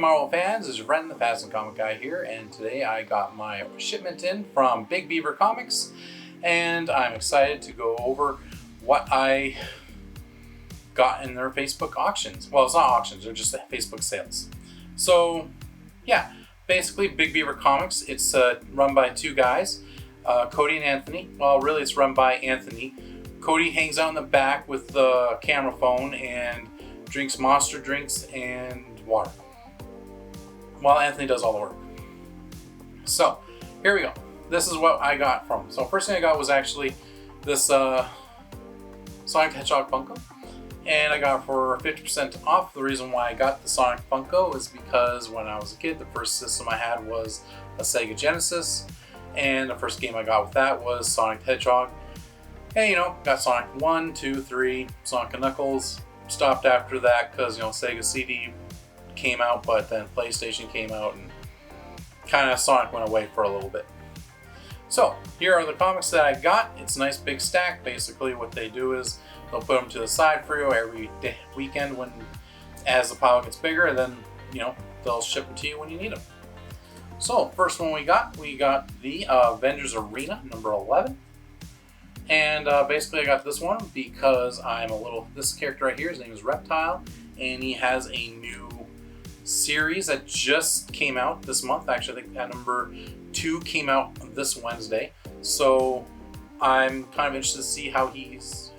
Marvel fans, it's your friend the Fast and Comic Guy here, and today I got my shipment in from BigBeaverComics, and I'm excited to go over what I got in their Facebook auctions. Well, it's not auctions, they're just Facebook sales. So, yeah, basically BigBeaverComics, it's run by two guys, Cody and Anthony. Well, really it's run by Anthony. Cody hangs out in the back with the camera phone and drinks monster drinks and water, while Anthony does all the work. So, here we go. This is what I got from. So, first thing I got was actually this Sonic the Hedgehog Funko. And I got it for 50% off. The reason why I got the Sonic Funko is because when I was a kid, the first system I had was a Sega Genesis. And the first game I got with that was Sonic the Hedgehog. And you know, got Sonic 1, 2, 3, Sonic and Knuckles. Stopped after that because, you know, Sega CD came out, but then PlayStation came out and kind of Sonic went away for a little bit. So, here are the comics that I got. It's a nice big stack. Basically what they do is they'll put them to the side for you every weekend as the pile gets bigger, and then, you know, they'll ship them to you when you need them. So, first one we got the Avengers Arena number 11. And basically I got this one because this character right here, his name is Reptile, and he has a new series that just came out this month. Actually, I think that number 2 came out this Wednesday. So I'm kind of interested to see how his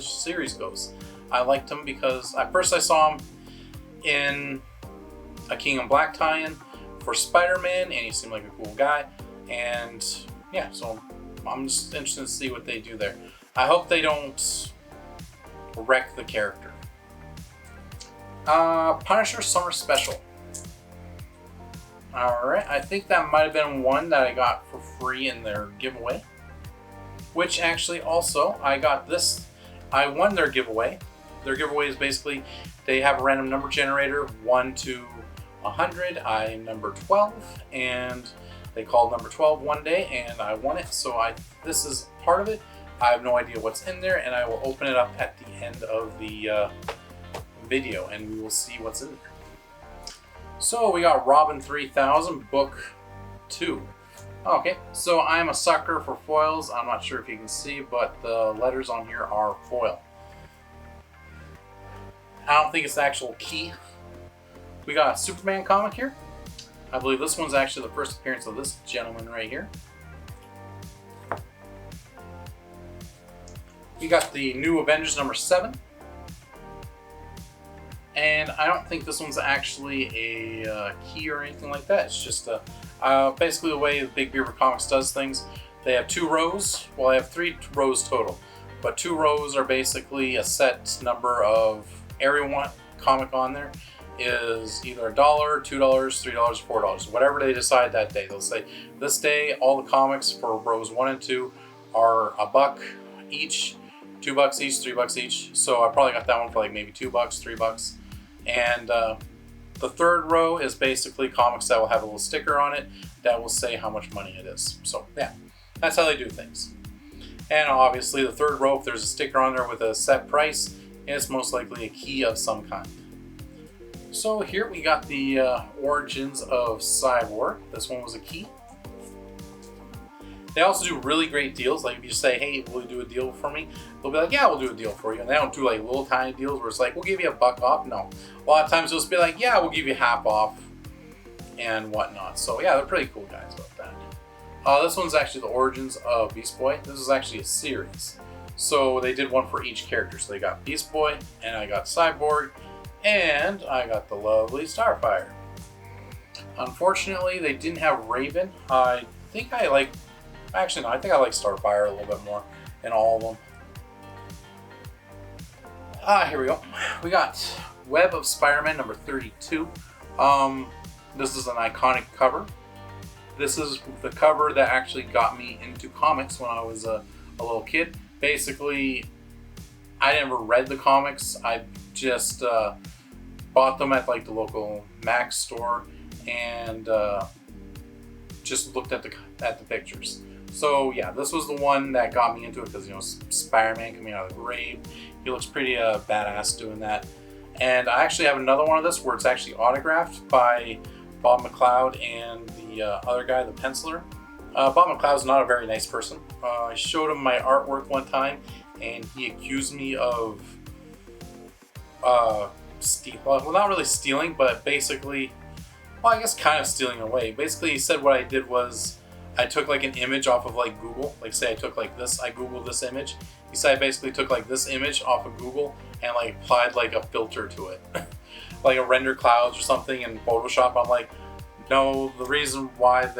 series goes. I liked him because at first I saw him in a King in Black tie-in for Spider-Man, and he seemed like a cool guy. And yeah, so I'm just interested to see what they do there. I hope they don't wreck the character. Punisher Summer Special. Alright, I think that might have been one that I got for free in their giveaway. Which actually also, I got this. I won their giveaway. Their giveaway is basically, they have a random number generator, 1 to 100. I'm number 12, and they called number 12 one day, and I won it. So this is part of it. I have no idea what's in there, and I will open it up at the end of the video, and we will see what's in there. So we got Robin 3000 Book 2. Okay, so I'm a sucker for foils. I'm not sure if you can see, but the letters on here are foil. I don't think it's the actual key. We got a Superman comic here. I believe this one's actually the first appearance of this gentleman right here. We got the New Avengers number 7. And I don't think this one's actually a key or anything like that. It's just basically the way BigBeaverComics does things. They have 2 rows. Well, they have 3 rows total. But 2 rows are basically a set number of every one comic on there is either $1, $2, $3, $4, whatever they decide that day. They'll say, this day, all the comics for rows 1 and 2 are $1 each, $2 each, $3 each. So I probably got that one for like maybe $2, $3. And the third row is basically comics that will have a little sticker on it that will say how much money it is. So yeah, that's how they do things. And obviously the third row, if there's a sticker on there with a set price, it's most likely a key of some kind. So here we got the origins of Cyborg. This one was a key. They also do really great deals. Like if you say, hey, will you do a deal for me? They'll be like, yeah, we'll do a deal for you. And they don't do like little tiny deals where it's like, we'll give you $1 off. No. A lot of times they'll just be like, yeah, we'll give you half off and whatnot. So yeah, they're pretty cool guys about that. This one's actually the origins of Beast Boy. This is actually a series. So they did one for each character. So they got Beast Boy, and I got Cyborg, and I got the lovely Starfire. Unfortunately, they didn't have Raven. I think I like Starfire a little bit more in all of them. Here we go. We got Web of Spider-Man number 32. This is an iconic cover. This is the cover that actually got me into comics when I was a little kid. Basically, I never read the comics. I just bought them at like the local Mac store and just looked at the pictures. So yeah, this was the one that got me into it because, you know, Spider-Man coming out of the grave. He looks pretty badass doing that. And I actually have another one of this where it's actually autographed by Bob McLeod and the other guy, the penciler. Bob McLeod's not a very nice person. I showed him my artwork one time, and he accused me of well, not really stealing, but basically, well, I guess kind of stealing away. Basically, he said what I did was I took like an image off of like Google. Like say I took like this, I Googled this image. He said I basically took like this image off of Google and like applied like a filter to it. Like a render clouds or something in Photoshop. I'm like, no, the reason why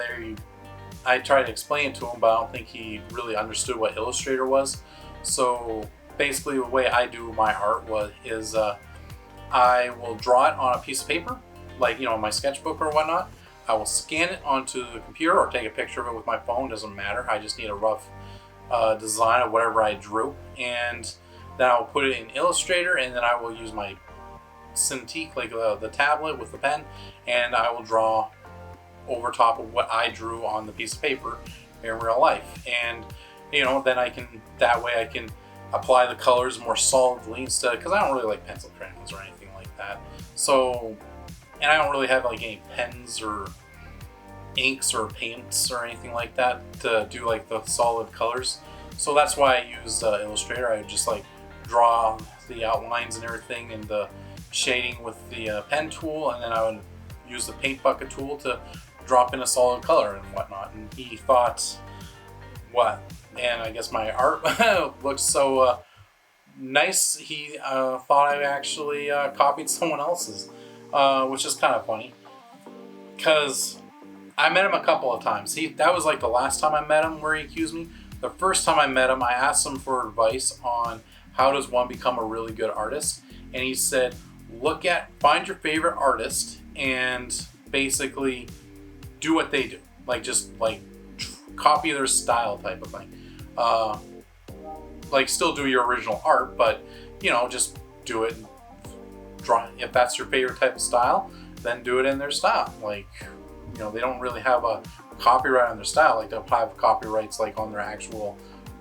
I tried to explain it to him, but I don't think he really understood what Illustrator was. So basically the way I do my art is I will draw it on a piece of paper, like, you know, my sketchbook or whatnot. I will scan it onto the computer or take a picture of it with my phone, doesn't matter. I just need a rough design of whatever I drew, and then I'll put it in Illustrator, and then I will use my Cintiq, like the tablet with the pen, and I will draw over top of what I drew on the piece of paper in real life. And you know, then that way I can apply the colors more solidly instead, because I don't really like pencil crayons or anything like that. So, and I don't really have like any pens or inks or paints or anything like that to do like the solid colors. So that's why I use Illustrator. I would just like draw the outlines and everything and the shading with the pen tool, and then I would use the paint bucket tool to drop in a solid color and whatnot. And he thought, what? And I guess my art looks so nice, he thought I actually copied someone else's, which is kind of funny, because I met him a couple of times. That was like the last time I met him where he accused me. The first time I met him, I asked him for advice on how does one become a really good artist, and he said, find your favorite artist and basically do what they do, like just like copy their style type of thing. Like still do your original art, but you know, just do it, draw. If that's your favorite type of style, then do it in their style. Like, you know, they don't really have a copyright on their style. Like they'll have copyrights like on their actual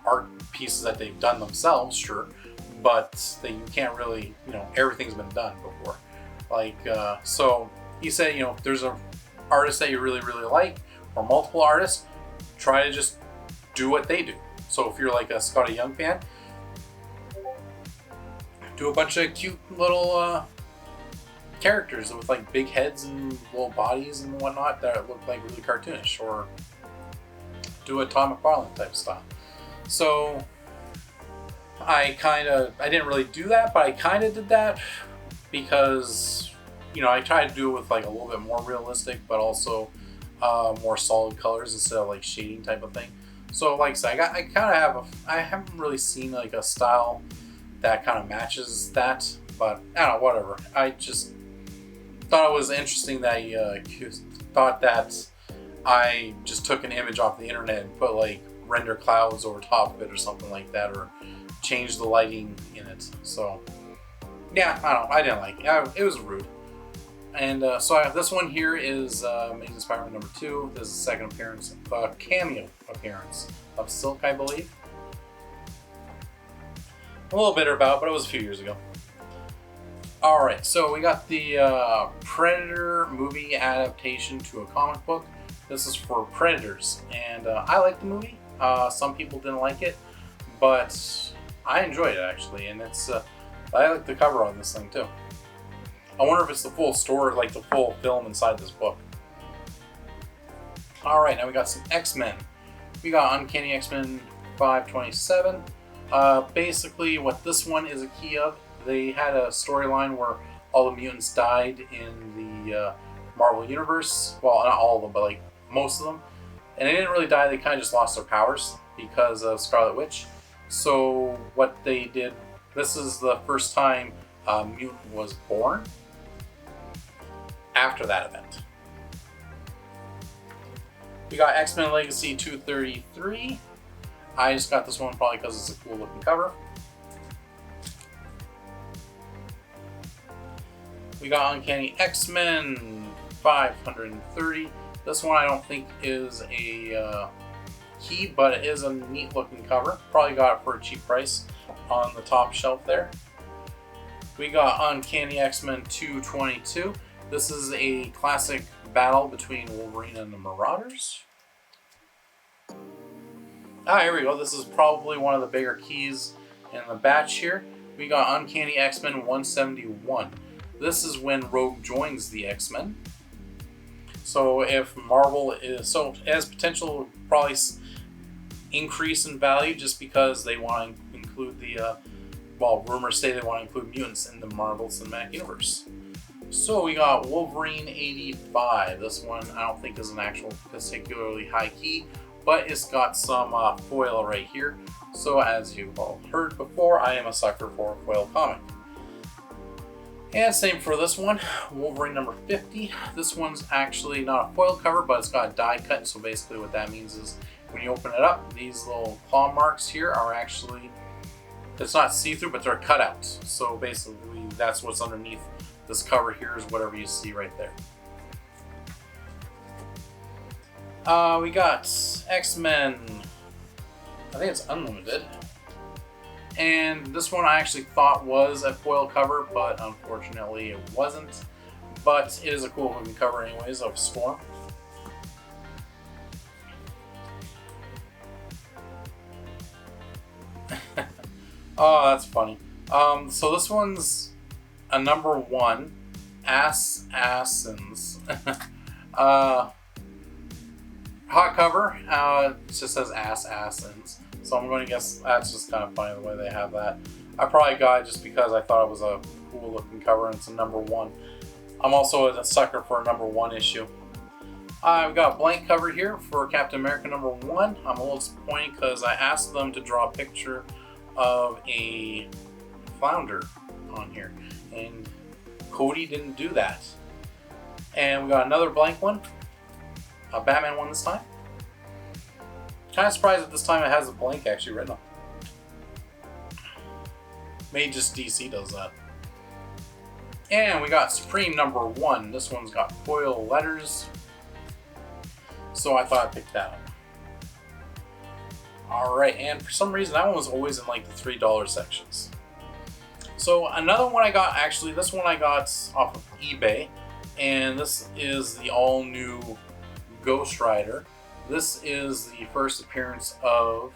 art pieces that they've done themselves, sure, but you can't really, you know, everything's been done before. Like, so he said, you know, if there's an artist that you really, really like, or multiple artists, try to just do what they do. So if you're like a Scotty Young fan, do a bunch of cute little characters with like big heads and little bodies and whatnot that look like really cartoonish, or do a Tom McFarlane type style. So I didn't really do that, but I kind of did that because, you know, I tried to do it with like a little bit more realistic, but also more solid colors instead of like shading type of thing. So like I said, I haven't really seen like a style that kind of matches that, but I don't know, whatever. I just thought it was interesting that he thought that I just took an image off the internet and put like render clouds over top of it or something like that, or changed the lighting in it. So yeah, I don't know, I didn't like it. It was rude. And so this one here is Amazing Spider-Man number 2. This is the second appearance, cameo appearance of Silk, I believe. A little bitter about it, but it was a few years ago. Alright, so we got the Predator movie adaptation to a comic book. This is for Predators, and I like the movie. Some people didn't like it, but I enjoyed it actually, and it's I like the cover on this thing too. I wonder if it's the full story, like the full film inside this book. Alright, now we got some X-Men. We got Uncanny X-Men 527. Basically, what this one is a key of, they had a storyline where all the mutants died in the Marvel Universe. Well, not all of them, but like most of them. And they didn't really die, they kind of just lost their powers because of Scarlet Witch. So what they did, this is the first time a mutant was born after that event. We got X-Men Legacy 233. I just got this one probably because it's a cool looking cover. We got Uncanny X-Men 530. This one I don't think is a key, but it is a neat looking cover. Probably got it for a cheap price on the top shelf there. We got Uncanny X-Men 222. This is a classic battle between Wolverine and the Marauders. Here we go. This is probably one of the bigger keys in the batch here. We got Uncanny X-Men 171. This is when Rogue joins the X-Men. So if Marvel is, so it has potential to probably increase in value just because they want to include the, well, rumors say they want to include mutants in the Marvel Cinematic Universe. So we got Wolverine 85. This one I don't think is an actual particularly high key, but it's got some foil right here. So as you've all heard before, I am a sucker for a foil comic. And same for this one, Wolverine number 50. This one's actually not a foil cover, but it's got a die cut. So basically what that means is when you open it up, these little claw marks here are actually, it's not see-through, but they're cut out. So basically that's what's underneath this cover here is whatever you see right there. We got X-Men, I think it's Unlimited. And this one I actually thought was a foil cover, but unfortunately it wasn't. But it is a cool looking cover anyways of Storm. Oh, that's funny. So this one's a number 1, Assassins. Hot cover. It just says Assassins. So I'm going to guess that's just kind of funny the way they have that. I probably got it just because I thought it was a cool looking cover and it's a number 1. I'm also a sucker for a number 1 issue. I've got a blank cover here for Captain America number 1. I'm a little disappointed because I asked them to draw a picture of a flounder on here, and Cody didn't do that. And we got another blank one, a Batman one this time. Kind of surprised that this time it has a blank actually written up. Maybe just DC does that. And we got Supreme number 1. This one's got foil letters, so I thought I'd pick that up. Alright, and for some reason that one was always in like the $3 sections. So another one I got, actually this one I got off of eBay, and this is the all new Ghost Rider. This is the first appearance of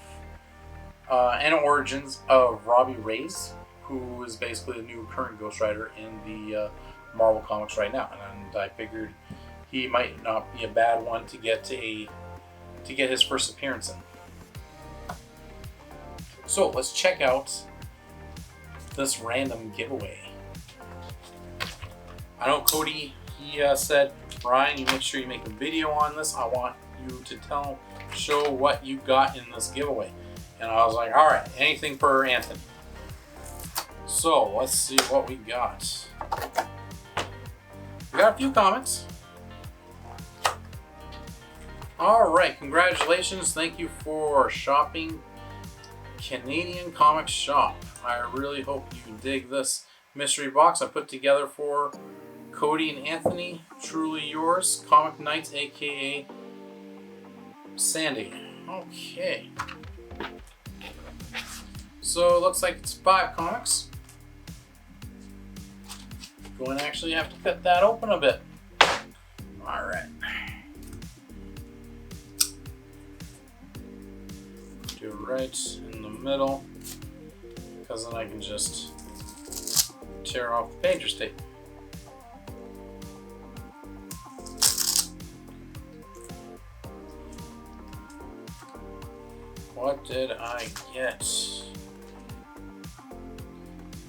and origins of Robbie Reyes, who is basically the new current Ghost Rider in the Marvel Comics right now. And I figured he might not be a bad one to get his first appearance in. So let's check out this random giveaway. I know Cody, he said, Brian, you make sure you make a video on this. I want you to show what you got in this giveaway. And I was like, all right, anything for Anthony. So let's see what we got. We got a few comics. All right, congratulations. Thank you for shopping Canadian Comic Shop. I really hope you dig this mystery box I put together for Cody and Anthony. Truly yours, Comic Knights, aka Sandy. Okay. So it looks like it's 5 comics. Going to actually have to cut that open a bit. Alright. Do it right in the middle, because then I can just tear off the painter's tape. What did I get?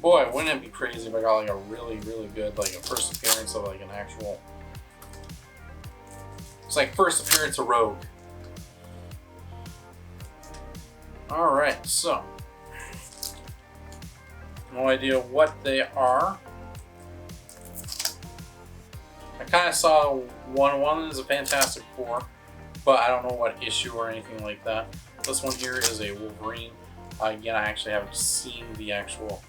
Boy, wouldn't it be crazy if I got like a really, really good, like a first appearance of like an actual... It's like first appearance of Rogue. Alright, so... No idea what they are. I kind of saw one is a Fantastic Four, but I don't know what issue or anything like that. This one here is a Wolverine. Again, I actually haven't seen the actual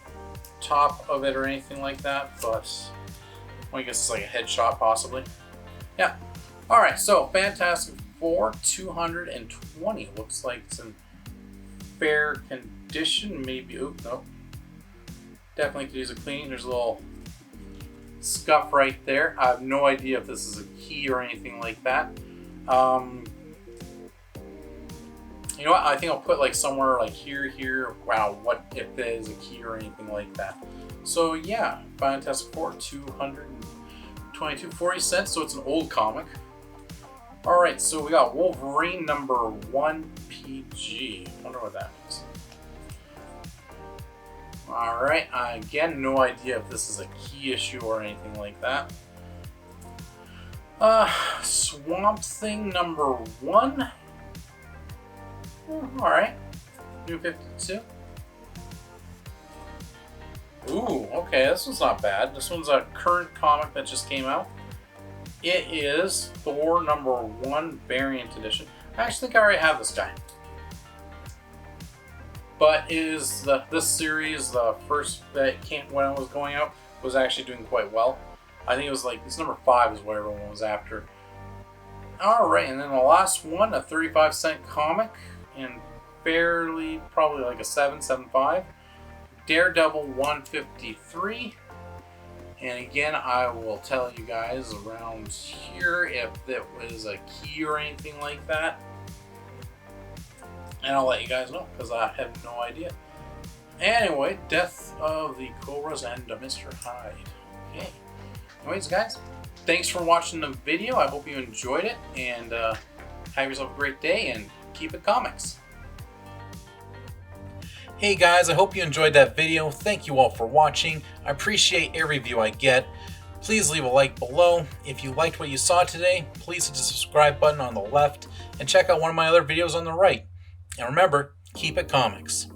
top of it or anything like that, but well, I guess it's like a headshot possibly. Yeah. Alright, so Fantastic Four 220. Looks like it's in fair condition, maybe. Oop, no. Definitely could use a cleaning. There's a little scuff right there. I have no idea if this is a key or anything like that. You know what? I think I'll put like somewhere like here. Wow, what if there's a key or anything like that? So yeah, Fantastic Four, $222.40. So it's an old comic. All right, so we got Wolverine number 1 PG. Wonder what that means. All right, again, no idea if this is a key issue or anything like that. Swamp Thing number 1. All right, New 52. Ooh, okay, this one's not bad. This one's a current comic that just came out. It is Thor number 1 variant edition. I actually think I already have this guy. But this series, the first that came when it was going out, was actually doing quite well. I think it was like, this number 5 is what everyone was after. Alright, and then the last one, a 35-cent comic, and fairly, probably like a 7.75. Daredevil 153. And again, I will tell you guys around here if it was a key or anything like that. And I'll let you guys know, because I have no idea. Anyway, Death of the Cobras and Mr. Hyde. Okay. Anyways, guys, thanks for watching the video. I hope you enjoyed it, and have yourself a great day, and keep it comics. Hey guys, I hope you enjoyed that video. Thank you all for watching. I appreciate every view I get. Please leave a like below. If you liked what you saw today, please hit the subscribe button on the left and check out one of my other videos on the right. And remember, keep it comics.